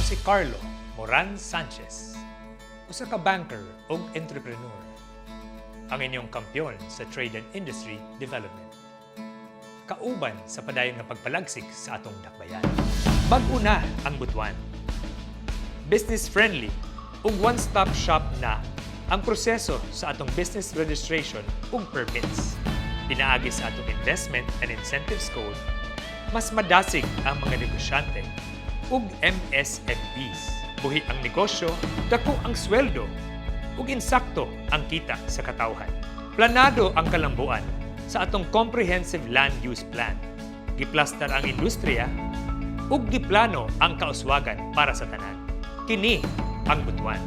si Carlo Moran Sanchez, usa ka banker ug entrepreneur. Ang inyong kampyon sa trade and industry development. Kauban sa padayon nga pagpalagsik sa atong dakbayan. Bag-o na ang Butuan. Business-friendly ug one-stop shop na ang proseso sa atong business registration ug permits. Pinaagi sa atong Investment and Incentives Code, mas madasig ang mga negosyante ug MSMEs. Buhi ang negosyo, dako ang sweldo ug insakto ang kita sa katawhan. Planado ang kalambuan sa atong Comprehensive Land Use Plan. Giplastar ang industriya ug giplano ang kauswagan para sa tanan. Kini ang Butuan.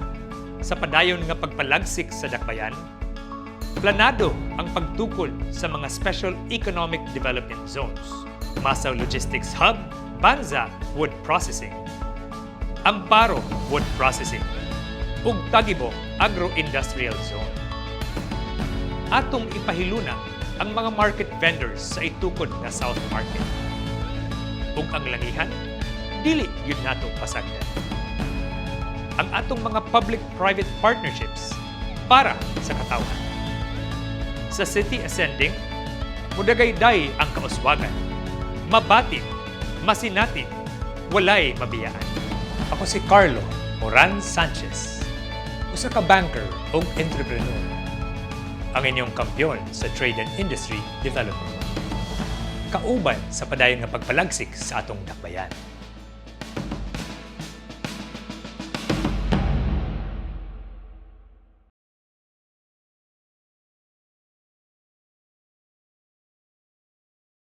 Sa padayon nga pagpalagsik sa dakbayan, planado ang pagtukol sa mga Special Economic Development Zones, Masaw Logistics Hub, Banza Wood Processing, Amparo Wood Processing, ug Tagibo Agro-Industrial Zone. Atong ipahiluna ang mga market vendors sa itukod nga South Market. Ug ang langihan, dili yun nato pasagdan. Ang atong mga public-private partnerships para sa katawhan. Sa City Ascending, mudagayday ang kauswagan. Mabatid, masinatin, walay mabiyaan. Ako si Carlo Moran Sanchez, usa ka banker ug entrepreneur. Ang inyong kampyon sa trade and industry development. Kauban sa padayon nga pagpalagsik sa atong dakbayan.